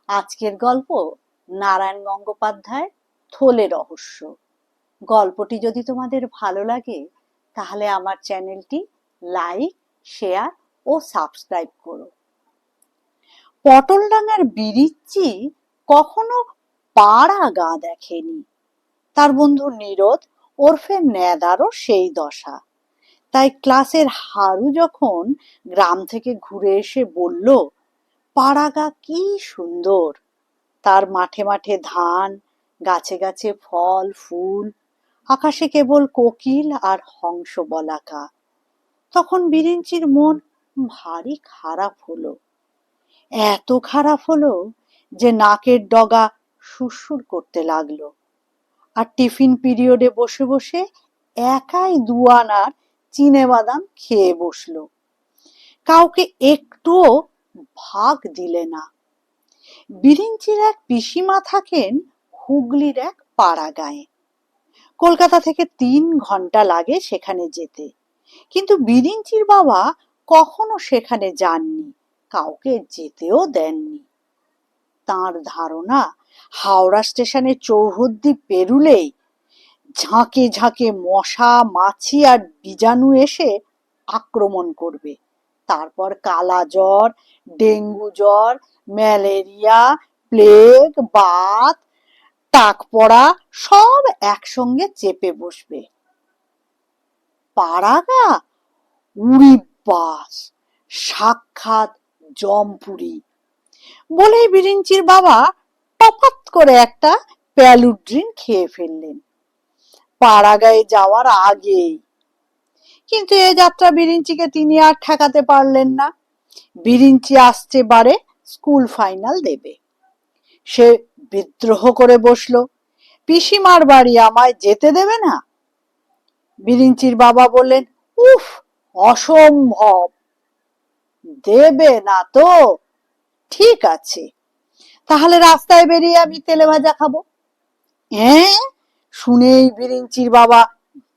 আজকের গল্প নারায়ণ গঙ্গোপাধ্যায় থলে রহস্য। গল্পটি যদি তোমাদের ভালো লাগে তাহলে আমার চ্যানেলটি লাইক, শেয়ার ও সাবস্ক্রাইব করো। পটলডাঙ্গার বিরিচ্চি কখনো পাড়া গা দেখেনি। তার বন্ধু নীরদ ওরফে নেদারও সেই দশা। তাই ক্লাসের হারু যখন গ্রাম থেকে ঘুরে এসে বলল, পাড়াগা কি সুন্দর, তার মাঠে মাঠে ধান, গাছে গাছে ফল ফুল, আকাশে কেবল কোকিল আর হংস বলাকা, তখন বিরিঞ্চির মন ভারী খারাপ হলো। এত খারাপ হলো যে নাকের ডগা সুরসুর করতে লাগলো। আর টিফিন পিরিয়ডে বসে বসে একাই 2 আনার চিনেবাদাম খেয়ে বসলো। কাউকে একটুও ভাগ দিলে না। বিরিঞ্চির এক পিসিমা থাকেন হুগলির এক পাড়া গাঁয়ে। কলকাতা থেকে 3 ঘন্টা লাগে সেখানে যেতে, কিন্তু বিরিঞ্চির বাবা কখনো সেখানে যাননি, কাউকে যেতেও দেননি। তার ধারণা হাওড়া স্টেশনে চৌহদ্দি পেরুলেই ঝাঁকে ঝাঁকে মশা মাছি আর বীজাণু এসে আক্রমণ করবে। তারপর কালা জ্বর, ডেঙ্গু জ্বর, ম্যালেরিয়া, প্লেগ, বাত, টাক পড়া সব একসঙ্গে চেপে বসবে। পাড়াগা উড়ি বাস, সাক্ষাৎ জমপুরি বলেই বিরিঞ্চির বাবা টপাত করে একটা প্যালুড্রিন খেয়ে ফেললেন পাড়াগায় যাওয়ার আগেই। কিন্তু এ যাত্রা বিরিঞ্চিকে তিনি আর ঠেকাতে পারলেন না। বিরিঞ্চি আসছে বারে স্কুল ফাইনাল দেবে। সে বিদ্রোহ করে বসলো, পিসিমার বাড়ি আমায় যেতে দেবে না। বিরিঞ্চির বাবা বললেন, উফ, অসম্ভব। দেবে না তো? ঠিক আছে, তাহলে রাস্তায় বেরিয়ে আমি তেলে ভাজা খাবো। শুনেই বিরিঞ্চির বাবা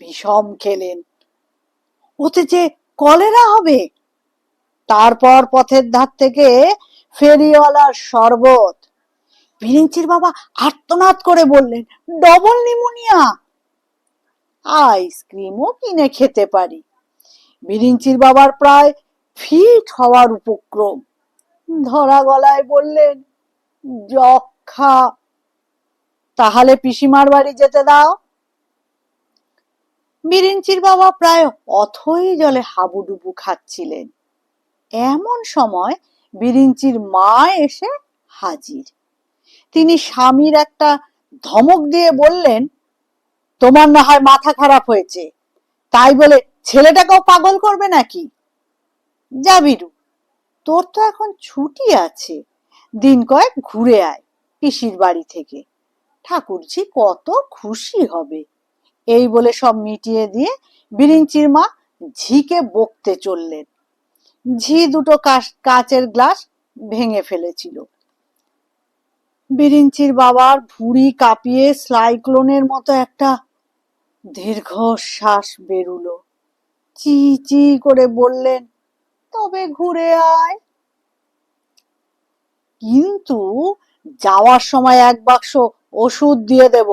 বিষম খেলেন। ওতে যে কলেরা হবে। তারপর পথের ধার থেকে ফেরিওয়ালার শরবত। বিরিঞ্চির বাবা আর্তনাদ করে বললেন, ডবল নিমোনিয়া। আইসক্রিমও কিনে খেতে পারি। বিরিঞ্চির বাবার প্রায় ফিট হওয়ার উপক্রম। ধরা গলায় বললেন, যক্ষা। তাহলে পিসিমার বাড়ি যেতে দাও। বিরিঞ্চির বাবা প্রায় অথই জলে হাবুডুবু খাচ্ছিলেন। এমন সময় বিরিঞ্চির মা এসে হাজির। তিনি স্বামীর একটা ধমক দিয়ে বললেন, তোমার না হয় মাথা খারাপ হয়েছে, তাই বলে ছেলেটাকেও পাগল করবে নাকি? যা বিরু, তোর তো এখন ছুটি আছে, দিন কয়েক ঘুরে আয় পিসির বাড়ি থেকে, ঠাকুরজি কত খুশি হবে। এই বলে সব মিটিয়ে দিয়ে বিরিঞ্চির মা ঝিকে বকতে চললেন। ঝি দুটো কাচের গ্লাস ভেঙে ফেলেছিল। বিরিঞ্চির বাবার ভুঁড়ি কাঁপিয়ে সাইক্লোনের মতো একটা দীর্ঘশ্বাস বেরুলো। চি চি করে বললেন, তবে ঘুরে আয়। কিন্তু যাওয়ার সময় 1 বাক্স ওষুধ দিয়ে দেব,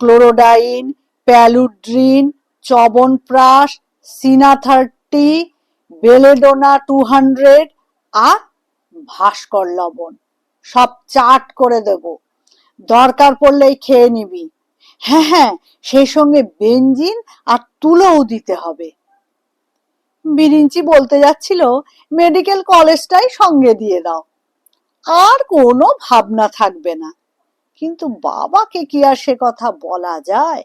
ক্লোরোডাইন, প্যালুড্রিন, চবনপ্রাশ, সিনা30, বেলেডোনা 200 আর ভাস্কর লবণ, সব চাট করে দেব, দরকার পড়লেই খেয়ে নিবি। হ্যাঁ হ্যাঁ, সেই সঙ্গে বেঞ্জিন আর তুলোও দিতে হবে। বিরিঞ্চি বলতে যাচ্ছিল, মেডিকেল কলেজটাই সঙ্গে দিয়ে দাও, আর কোনো ভাবনা থাকবে না। কিন্তু বাবাকে কি আর সে কথা বলা যায়?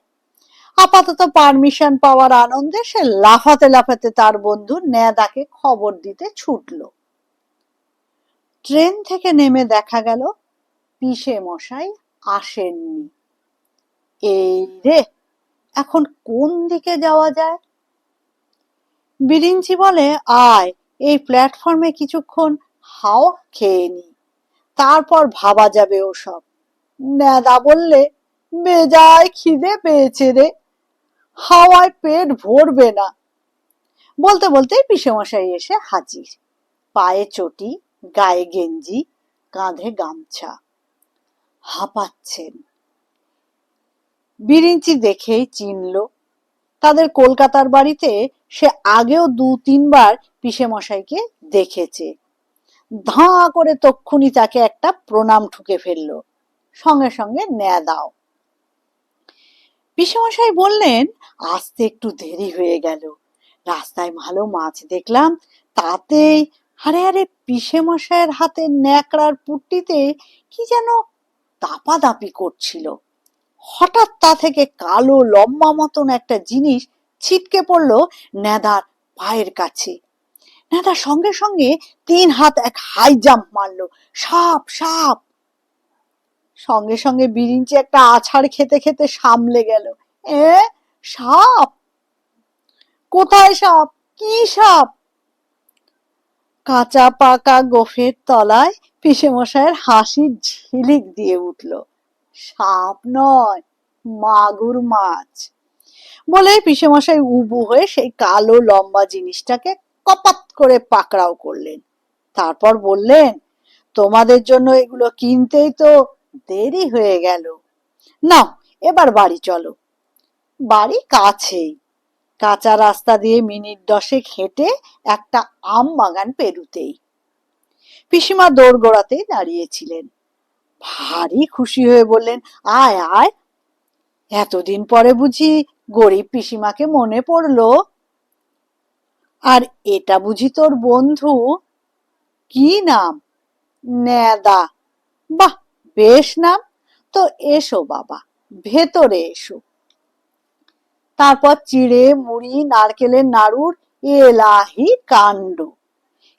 আপাতত পারমিশন পাওয়ার আনন্দে সে লাফাতে লাফাতে তার বন্ধু নেদাকে খবর দিতে ছুটল। ট্রেন থেকে নেমে দেখা গেল পিসে মশাই আসেননি। এই রে, এখন কোন দিকে যাওয়া যায়? বিরিঞ্চি বলে, আয় এই প্ল্যাটফর্মে কিছুক্ষণ হাওয়া খেয়ে নি, তারপর ভাবা যাবে ওসব। নেদা বললে, বেজায় খিদে পেয়েছে রে, হাওয়ায় পেট ভরবে না। বলতে বলতেই পিসেমশাই এসে হাজির। পায়ে চটি, গায়ে গেঞ্জি, কাঁধে গামছা, হাঁপাচ্ছেন। বিরিঞ্চি দেখেই চিনল, তাদের কলকাতার বাড়িতে সে আগেও 2-3 বার পিসেমশাইকে দেখেছে। ধাঁ করে তক্ষুনি তাকে একটা প্রণাম ঠুকে ফেলল, সঙ্গে সঙ্গে নেদাও। পিসেমশাই বললেন, আসতে একটু দেরি হয়ে গেল, রাস্তায় ভালো মাছ দেখলাম, তাতেই। আরে আরে, পিসেমশাইয়ের হাতে ন্যাকড়ার পুট্টিতে কি যেন দাপাদাপি করছিল। হঠাৎ তা থেকে কালো লম্বা মতন একটা জিনিস ছিটকে পড়ল নেদার পায়ের কাছে। নেদা সঙ্গে সঙ্গে 3 হাত এক হাই জাম্প মারলো, সাপ সাপ। সঙ্গে সঙ্গে বিরিঞ্চি একটা আছাড় খেতে খেতে সামলে গেল। সাপ? কোথায় সাপ? কি সাপ? কাঁচা পাকা গোফের তলায় পিসেমশাইয়ের হাসির ঝিলিক দিয়ে উঠল। সাপ নয়, মাগুর মাছ। বলে পিসেমশাই উবু হয়ে সেই কালো লম্বা জিনিসটাকে কপাত করে পাকড়াও করলেন। তারপর বললেন, তোমাদের জন্য এগুলো কিনতেই তো দেরি হয়ে গেল। নাও, এবার বাড়ি চলো। বাড়ি কাছেই, কাঁচা রাস্তা দিয়ে মিনিট 10 হেঁটে একটা আম বাগান পেরুতেই। পিসিমা দোরগোড়াতেই দাঁড়িয়েছিলেন। ভারী খুশি হয়ে বললেন, আয় আয়, এতদিন পরে বুঝি গরিব পিসিমাকে মনে পড়লো। আর এটা বুঝি তোর বন্ধু? কি নাম? নেদা। বাহ, বেশ নাম তো। এসো বাবা, ভেতরে এসো। তারপর চিড়ে মুড়ি নারকেলের নাড়ুর এলাহি কাণ্ড।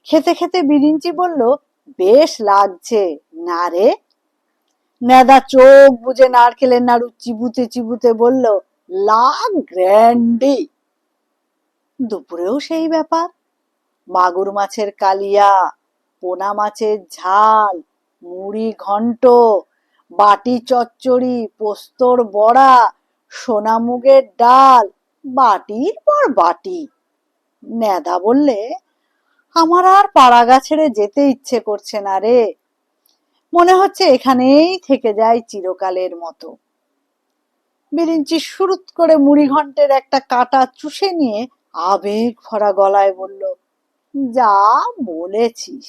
খেতে খেতে বিরিঞ্চি বলল, বেশ লাগছে না রে? নেদা চোখ বুজে নারকেলের নাড়ু চিবুতে চিবুতে বলল, লা গ্র্যান্ডি। দুপুরেও সেই ব্যাপার। মাগুর মাছের কালিয়া, পোনা মাছের ঝাল, মুড়ি ঘন্ট, বাটি চচ্চড়ি, পোস্তর বড়া, সোনামুগের ডাল, বাটির পর বাটি। নেদা বললে, আমার আর পাড়াগা ছেড়ে যেতে ইচ্ছে করছে না রে, মনে হচ্ছে এখানেই থেকে যায় চিরকালের মতো। বিরিঞ্চি সুরুত করে মুড়ি ঘন্টের একটা কাঁটা চুষে নিয়ে আবেগ ভরা গলায় বলল, যা বলেছিস।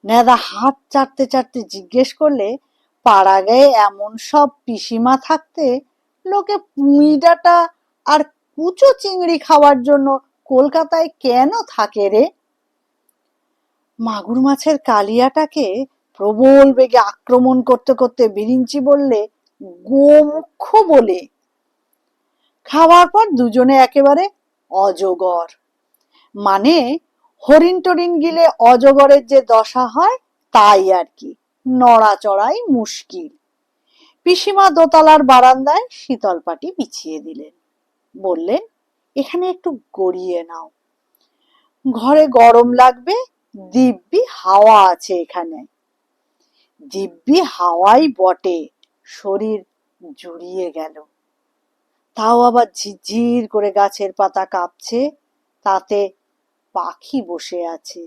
নেদা হাত চাটতে চাটতে জিজ্ঞেস করলে, পাড়াগাঁয়ে এমন সব পিসিমা থাকতে লোকে পুঁই ডাঁটা আর কুচো চিংড়ি খাওয়ার জন্য কলকাতায় কেন থাকে রে? মাগুর মাছের কালিয়াটাকে প্রবল বেগে আক্রমণ করতে করতে বিরিঞ্চি বললে, গোমুখ্য বলে। খাওয়ার পর দুজনে একেবারে অজগর, মানে হরিণ টরিণ গিলে অজগরের যে দশা হয় তাই আর কি, নড়াচড়াই মুশকিল। পিসিমা দোতলার বারান্দায় শীতল পাটি বিছিয়ে দিলেন, বললেন, এখানে একটু গড়িয়ে নাও, ঘরে গরম লাগবে, দিব্যি হাওয়া আছে এখানে। দিব্যি হাওয়াই বটে, শরীর জুড়িয়ে গেল। তাও আবার ঝিরঝির করে গাছের পাতা কাঁপছে, তাতে পাখি বসে আছে।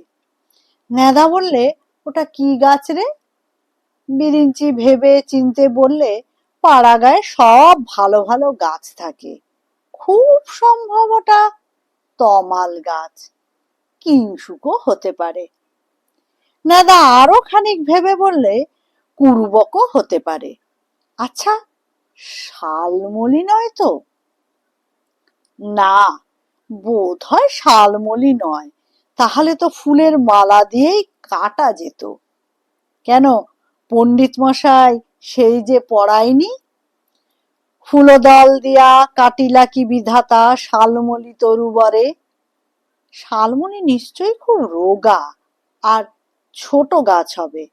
নেদা বললে, ওটা কি গাছ রে? বিরিঞ্চি ভেবে চিনতে বললে, পাড়াগাঁয়ে সব ভালো ভালো গাছ থাকে, খুব সম্ভব ওটা তমাল গাছ, কিংশুকও হতে পারে। নেদা আরো খানিক ভেবে বললে, কুরুবকও হতে পারে। আচ্ছা, শালমলি নয় তো? না, বোধ হয় শালমলি নয়, তাহলে তো ফুলের মালা দিয়েই কাটা যেত। কেন, পণ্ডিত মশাই সেই যে পড়ায়নি, ফুলদল দিয়া কাটিলা কি বিধাতা শালমলি তরুবরে। শালমলি নিশ্চয়ই খুব রোগা আর ছোট গাছ হবে।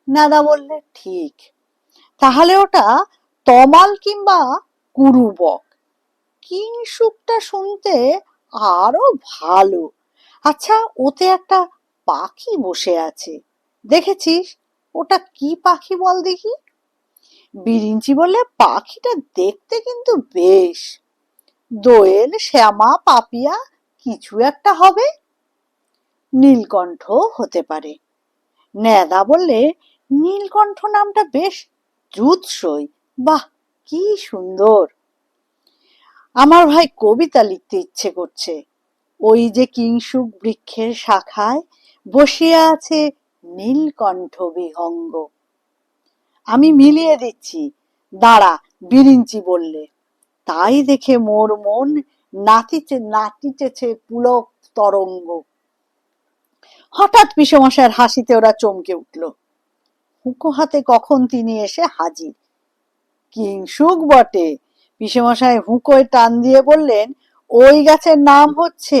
নাদা বললে, ঠিক, তাহলে ওটা তমাল কিংবা কুরুবক। কিংশুকটা শুনতে আরো ভালো। আচ্ছা, ওতে একটা পাখি বসে আছে, দেখেছিস? ওটা কি পাখি বল দেখি? বিরিঞ্চি বললে, পাখিটা দেখতে কিন্তু বেশ, দোয়েল, শ্যামা, পাপিয়া কিছু একটা হবে। নীলকণ্ঠ হতে পারে। নেদা বললে, নীলকণ্ঠ নামটা বেশ জুৎসই। বাহ, কি সুন্দর! আমার ভাই কবিতা লিখতে ইচ্ছে করছে। ওই যে কিংসুক বৃক্ষের শাখায় বসিয়া আছে নীলকণ্ঠ বিহঙ্গ। আমি মিলিয়ে দিচ্ছি, দাঁড়া, বিরিঞ্চি বললে। তাই দেখে মোর মন নাচিতেছে পুলক তরঙ্গ। হঠাৎ পিসেমশাইয়ের হাসিতে ওরা চমকে উঠল। হুঁকো হাতে কখন তিনি এসে হাজির। কিংসুক বটে। পিসেমশাই হুঁকোয় টান দিয়ে বললেন, ওই গাছের নাম হচ্ছে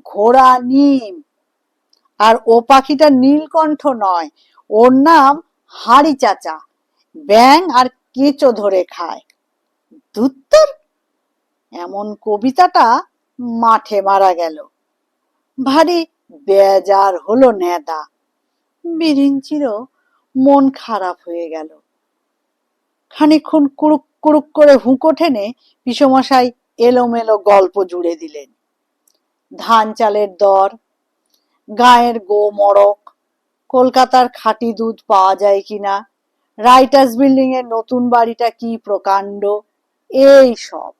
ঘোড়া নিম। আর ও পাখিটা নীলকণ্ঠ নয়, ওর নাম হাঁড়ি চাচা। ব্যাঙ আর কেঁচো ধরে খায়। ধুত্তর, এমন কবিতাটা মাঠে মারা গেল। ভারী বেজার হলো নেদা। বিরিঞ্চিরও মন খারাপ হয়ে গেল। খানিকক্ষণ কুড়ুক কুড়ুক করে হুঁকো টেনে পিসেমশাই এলোমেলো গল্প জুড়ে দিলেন। ধান চালের দর, গায়ের গো মড়ক, কলকাতার খাঁটি দুধ পাওয়া যায় কিনা, রাইটার্স বিল্ডিং এর নতুন বাড়িটা কি প্রকাণ্ড, এই সব।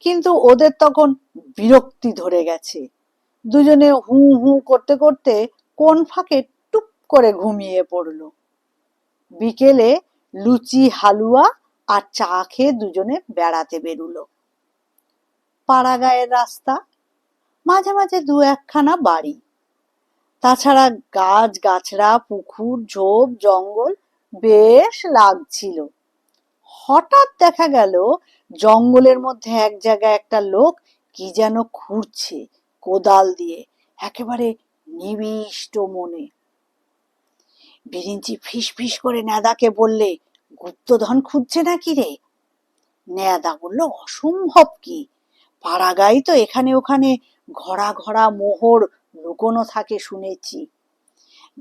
কিন্তু ওদের তখন বিরক্তি ধরে গেছে। দুজনে হু হু করতে করতে কোন ফাঁকে টুপ করে ঘুমিয়ে পড়ল। বিকেলে লুচি হালুয়া আর চা খেয়ে দুজনে বেড়াতে বেরুলো। পাড়াগাঁয়ের রাস্তা, মাঝে মাঝে দু একখানা বাড়ি, তাছাড়া গাছ গাছড়া, পুকুর, ঝোপ জঙ্গল বেশ লাগছিল। হঠাৎ দেখা গেল জঙ্গলের মধ্যে এক জায়গায় একটা লোক কি যেন খুঁড়ছে কোদাল দিয়ে, একেবারে নিবিষ্ট মনে। বিরিঞ্চি ফিস ফিস করে নেদাকে বললে, গুপ্তধন খুঁজছে নাকি রে? নেদা বলল, অসম্ভব কি, পাড়াগাঁই তো, এখানে ওখানে ঘরা ঘরা মোহর লুকোনো থাকে শুনেছি।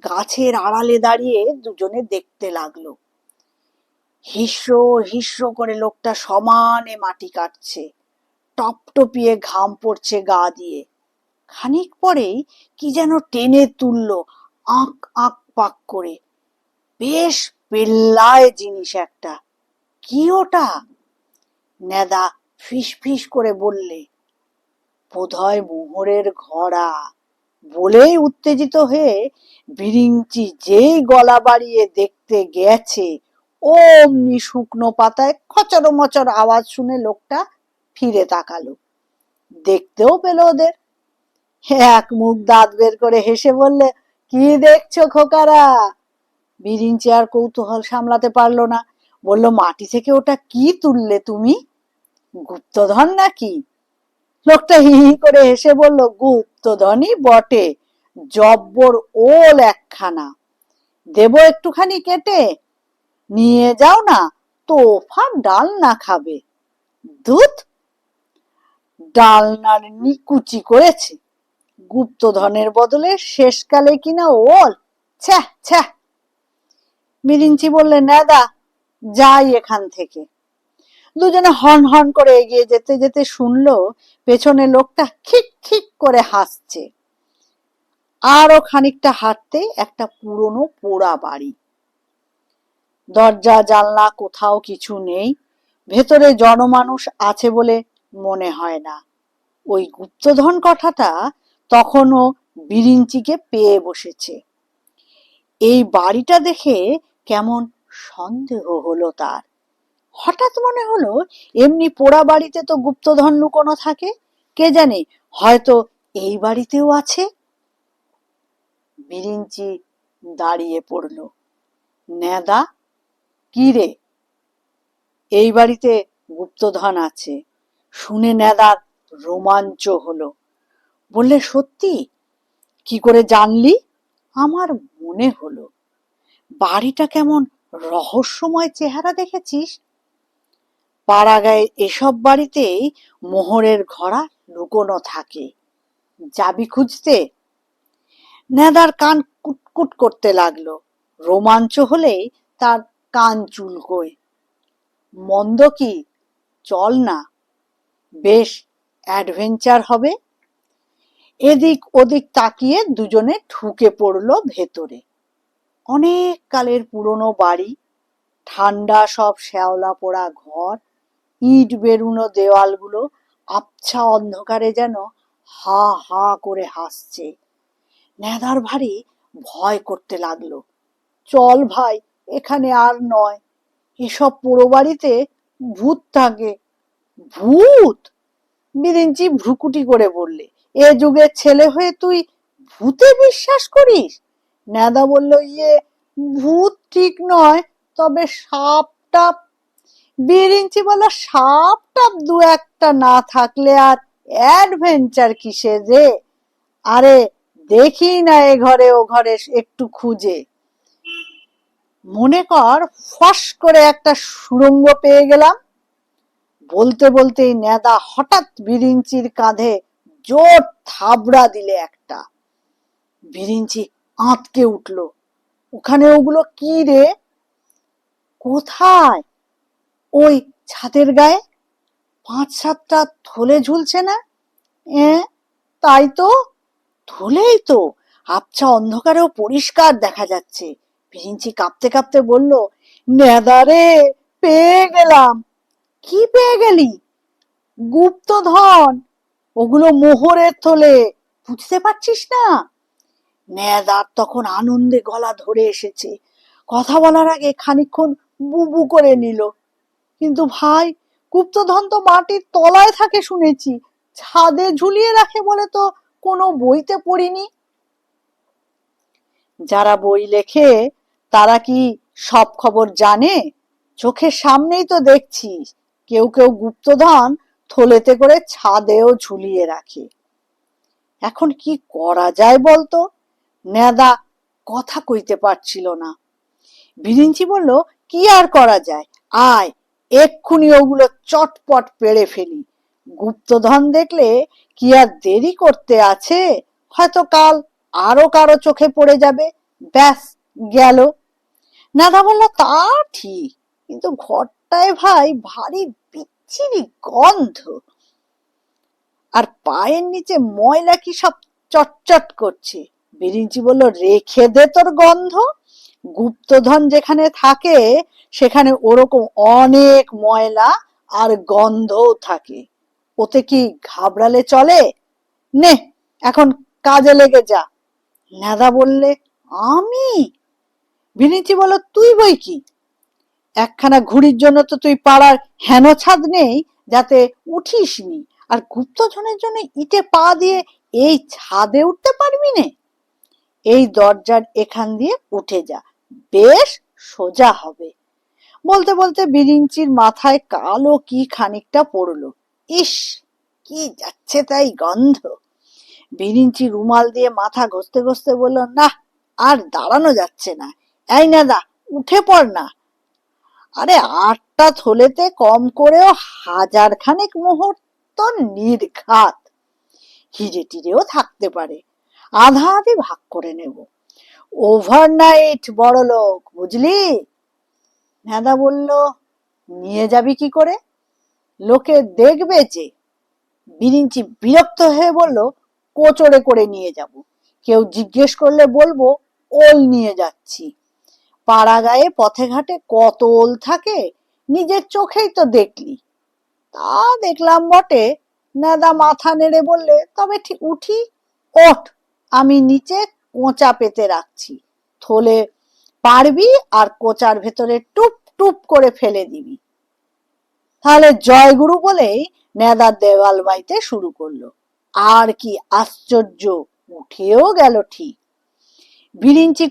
গাছের আড়ালে দাঁড়িয়ে দুজনে দেখতে লাগলো। হিস্র হিস্র করে লোকটা সমানে মাটি কাটছে, টপটপিয়ে ঘাম পড়ছে গা দিয়ে। খানিক পরেই কি যেন টেনে তুললো আঁক আঁক পাক করে। বেশ পেল্লায় জিনিস একটা। কি ওটা? নেদা ফিস ফিস করে বললে, বোধহয় মোহরের ঘোড়া। বলেই উত্তেজিত হয়ে বিরিঞ্চি যেই গলা বাড়িয়ে দেখতে গেছে, অমনি শুকনো পাতায় খচর মচর আওয়াজ শুনে লোকটা ফিরে তাকালো। দেখতেও পেল ওদের। এক মুখ দাঁত বের করে হেসে বললে, কি দেখছো খোকারা? বিরিঞ্চি আর কৌতূহল সামলাতে পারলো না, বলল, মাটি থেকে ওটা কি তুললে তুমি? গুপ্তধন নাকি? লোকটা হি হি করে হেসে বলল, গুপ্তধনই বটে, জব্বর ওল একখানা। দেবো একটুখানি কেটে? নিয়ে যাও না, তোফা ডালনা খাবে। দুধ, ডালনার নিকুচি করেছে, গুপ্তধনের বদলে শেষকালে কিনা ওল, ছ্যাঃ ছ্যাঃ। বিরিঞ্চি বললে, নেদা, যাই এখান থেকে। দুজনে হন হন করে এগিয়ে যেতে যেতে শুনলো পেছনে লোকটা খিক খিক করে হাসছে। আরো খানিকটা হাঁটতে একটা পুরনো পোড়া বাড়ি। দরজা জানলা কোথাও কিছু নেই, ভেতরে জনমানুষ আছে বলে মনে হয় না। ওই গুপ্তধন কথাটা তখনও বিরিঞ্চিকে পেয়ে বসেছে। এই বাড়িটা দেখে কেমন সন্দেহ হলো তার। হঠাৎ মনে হলো, এমনি পোড়া বাড়িতে তো গুপ্তধন লুকোনো থাকে, কে জানে হয়তো এই বাড়িতেও আছে। বিরিঞ্চি দাঁড়িয়ে পড়ল। নেদা, কি রে? এই বাড়িতে গুপ্তধন আছে শুনে নেদার রোমাঞ্চ হলো। বললে, সত্যি? কি করে জানলি? আমার মনে হলো। বাড়িটা কেমন রহস্যময় চেহারা দেখেছিস? পাড়াগাঁয়ে এসব বাড়িতেই মোহরের ঘোড়া লুকোনো থাকে। যাবি খুঁজতে? নেদার কান কুটকুট করতে লাগলো। রোমাঞ্চ হলেই তার কান চুলকোয়। মন্দ কি, চল না, বেশ অ্যাডভেঞ্চার হবে। এদিক ওদিক তাকিয়ে দুজনে ঢুকে পড়লো ভেতরে। অনেক কালের পুরনো বাড়ি, ঠান্ডা সব শ্যাওলা পোড়া ঘর, ইট বেরুনো দেওয়ালগুলো আবছা অন্ধকারে যেন হা হা করে হাসছে। নেদার ভারী ভয় করতে লাগলো। চল ভাই, এখানে আর নয়, এসব পোড়ো বাড়িতে ভূত থাকে। ভূত? বিরিঞ্চি ভ্রুকুটি করে বললে, এ যুগের ছেলে হয়ে তুই ভূতে বিশ্বাস করিস? নেদা বলল, ভূত ঠিক নয়, তবে সাপ টাপ। বিরিঞ্চি বলল, সাপ টাপ দু একটা না থাকলে আর অ্যাডভেঞ্চার কিসের রে? আরে দেখি না এ ঘরে ও ঘরে একটু খুঁজে। মনে কর ফস করে একটা সুড়ঙ্গ পেয়ে গেলাম। বলতে বলতেই নেদা হঠাৎ বিরিঞ্চির কাঁধে জোর থাবড়া দিলে একটা। বিরিঞ্চি আঁতকে উঠল। ওখানে ওগুলো কি রে? কোথায়? ওই ছাদের গায়ে 5-7টা থলে ঝুলছে না? তাই তো, থলেই তো, আবছা অন্ধকারেও পরিষ্কার দেখা যাচ্ছে। বিরিঞ্চি কাঁপতে কাঁপতে বলল, নেদা রে, পেয়ে গেলাম। কি পেয়ে গেলি? গুপ্তধন। ওগুলো মোহরের থলে, বুঝতে পারছিস না? নেদার তখন আনন্দে গলা ধরে এসেছে। কথা বলার আগে খানিকক্ষণ বুবু করে নিল। কিন্তু ভাই, গুপ্তধন তো মাটির তলায় থাকে শুনেছি, ছাদে ঝুলিয়ে রাখে বলে তো কোনো বইতে পড়িনি। যারা বই লেখে তারা কি সব খবর জানে? চোখের সামনেই তো দেখছিস, কেউ কেউ গুপ্তধন থলেতে করে ছাদেও ঝুলিয়ে রাখে। এখন কি করা যায় বলতো? নেদা কথা কইতে পারছিল না। বিরিঞ্চি বলল, কি আর করা যায়, আয় এক্ষুনি ওগুলো চটপট পেড়ে ফেলি। গুপ্তধন দেখলে কি আর দেরি করতে আছে? হয়তো কাল আরো কারো চোখে পড়ে যাবে, ব্যাস গেল। নেদা বলল, তা ঠিক, কিন্তু ঘরটায় ভাই ভারী বিচ্ছিরি গন্ধ, আর পায়ের নিচে ময়লা কি সব চটচট করছে। বিরিঞ্চি বলল, রেখে দে তোর গন্ধ, গুপ্তধন যেখানে থাকে সেখানে ওরকম অনেক ময়লা আর গন্ধও থাকে, ওতে কি ঘাবড়ালে চলে? নে এখন কাজে লেগে যা। নেদা বললে, আমি? বিরিঞ্চি বলল, তুই বই কি, একখানা ঘুড়ির জন্য তো তুই পাড়ার হেন ছাদ নেই যাতে উঠিস নি, আর গুপ্তধনের জন্য ইটে পা দিয়ে এই ছাদে উঠতে পারবি নে? এই দরজার এখান দিয়ে উঠে যা, বেশ সোজা হবে। বলতে বলতে বিরিঞ্চির মাথায় কালো কি খানিকটা পড়লো। ইস, কি যাচ্ছে তাই গন্ধ। বিরিঞ্চি রুমাল দিয়ে মাথা ঘষতে ঘষতে বলল, না আর দাঁড়ানো যাচ্ছে না, এই নেদা উঠে পড় না। আরে 8টা থলেতে কম করেও 1000 খানেক মোহর তো নির্ঘাত, হিরে টিরেও থাকতে পারে, আধা আধি ভাগ করে নেব, ওভারনাইট বড় লোক, বুঝলি? নেদা বলল, নিয়ে যাবি কি করে, লোকে দেখবে যে। বিরিঞ্চি বিরক্ত হয়ে বলল, কোচরে করে নিয়ে যাব, কেউ জিজ্ঞেস করলে বলবো ওল নিয়ে যাচ্ছি। পাড়া গায়ে পথে ঘাটে কত ওল থাকে, নিজের চোখেই তো দেখলি। তা দেখলাম বটে। নেদা মাথা নেড়ে বললে, তবে ঠিক উঠি? ওঠ, আমি নিচে কোঁচা পেতে রাখছি, থলে পারবি আর কোচার ভেতরে টুপ টুপ করে ফেলে দিবি। তাহলে জয়গুরু বলেই নেদা দেওয়াল বাইতে শুরু করলো। আর কি আশ্চর্য, উঠেও গেল ঠিক। বিরিঞ্চি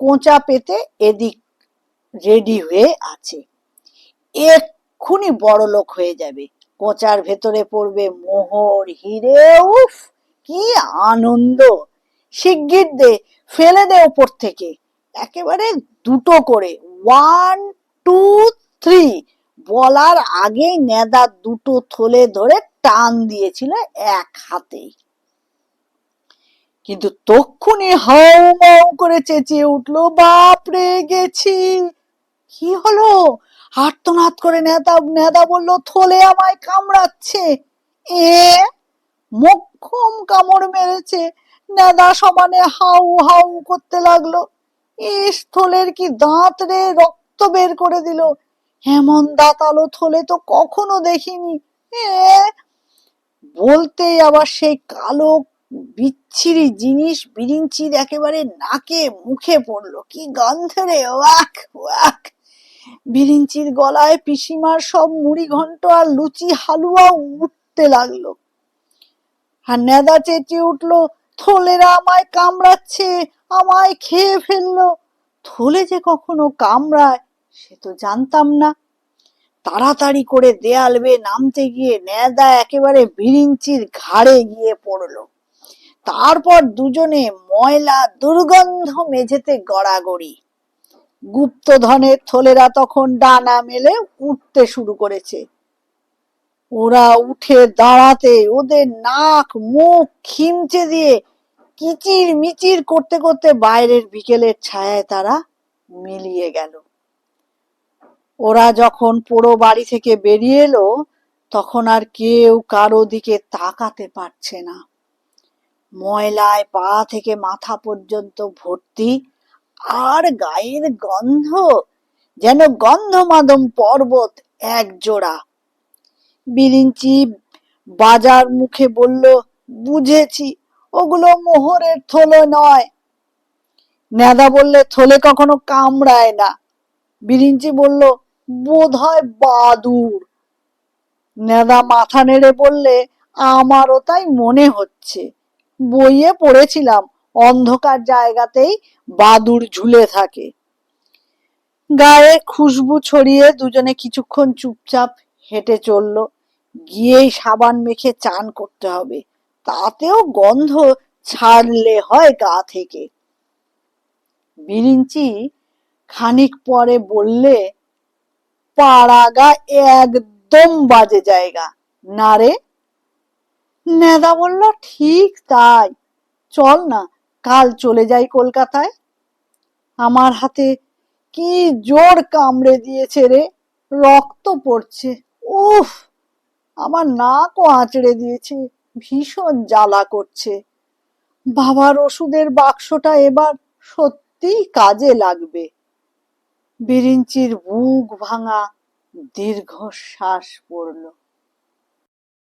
কোঁচা পেতে এদিক রেডি হয়ে আছে, এক্ষুনি বড় লোক হয়ে যাবে, কোঁচার ভেতরে পড়বে মোহর হিরে, উফ কি আনন্দ। শিগগির দে, ফেলে দে ওপর থেকে, একেবারে দুটো করে, 1 2 3। বলার আগেই নেদা দুটো থলে ধরে টান দিয়েছিল এক হাতেই। কিন্তু তক্ষুনি হাউ মাউ করে চেঁচিয়ে উঠলো, বাপরে গেছি। কি হলো? আর্তনাদ করে নেদা বলল, থলে আমায় কামড়াচ্ছে। এ মোক্ষম কামড় মেরেছে। নেদা সমানে হাউ হাউ করতে লাগলো। ইস, থলের কি দাঁত রে, রক্ত বের করে দিল। এমন দাঁতালো থলে তো কখনো দেখিনি। এ বলতেই আবার সেই কালো বিচ্ছিরি জিনিস বিরিঞ্চির একেবারে নাকে মুখে পড়লো। কি গন্ধ রে, ওয়াক ওয়াক। বিরিঞ্চির গলায় পিসিমার সব মুড়ি ঘন্ট আর লুচি হালুয়া উঠতে লাগলো। আর নেদা চেঁচিয়ে উঠলো, থলেরা আমায় কামড়াচ্ছে, আমায় খেয়ে ফেললো। থলে যে কখনো কামড়ায় সে তো জানতাম না। তাড়াতাড়ি করে দেয়াল বেয়ে নামতে গিয়ে নেদা একেবারে বিরিঞ্চির ঘাড়ে গিয়ে পড়লো। তারপর দুজনে ময়লা দুর্গন্ধ মেঝেতে গড়াগড়ি। গুপ্তধনের থলেরা তখন ডানা মেলে উঠতে শুরু করেছে। ওরা উঠে দাঁড়াতে ওদের নাক মুখ খিমচে দিয়ে কিচির মিচির করতে করতে বাইরের বিকেলের ছায়ায় তারা মিলিয়ে গেল। ওরা যখন পোড়ো বাড়ি থেকে বেরিয়ে এলো তখন আর কেউ কারো দিকে তাকাতে পারছে না। ময়লায় পা থেকে মাথা পর্যন্ত ভর্তি, আর গায়ের গন্ধ যেন গন্ধমাদম পর্বত এক জোড়া। বিরিঞ্চি বাজার মুখে বলল, বুঝেছি, ওগুলো মোহরের থলে নয়। নেদা বললে, থলে কখনো কামড়ায় না। বিরিঞ্চি বলল, বোধহয় বাদুড়। নেদা মাথা নেড়ে বললে, আমারও তাই মনে হচ্ছে। বইয়ে পড়েছিলাম অন্ধকার জায়গাতেই বাদুড় ঝুলে থাকে। গায়ে খুশবু ছড়িয়ে দুজনে কিছুক্ষণ চুপচাপ হেঁটে চলল। গিয়েই সাবান মেখে চান করতে হবে, তাতেও গন্ধ ছাড়লে হয় গা থেকে। বিরিঞ্চি খানিক পরে বললে, পাড়াগা একদম বাজে জায়গা না রে? নেদা বলল, ঠিক তাই। চল না, কাল চলে যাই কলকাতায়। আমার হাতে কি জোর কামড়ে দিয়েছে রে, রক্ত পড়ছে। উফ, আমার নাকও আঁচড়ে দিয়েছে, ভীষণ জ্বালা করছে। বাবার ওষুধের বাক্সটা এবার সত্যিই কাজে লাগবে। বিরিঞ্চির বুক ভাঙা দীর্ঘশ্বাস পড়ল।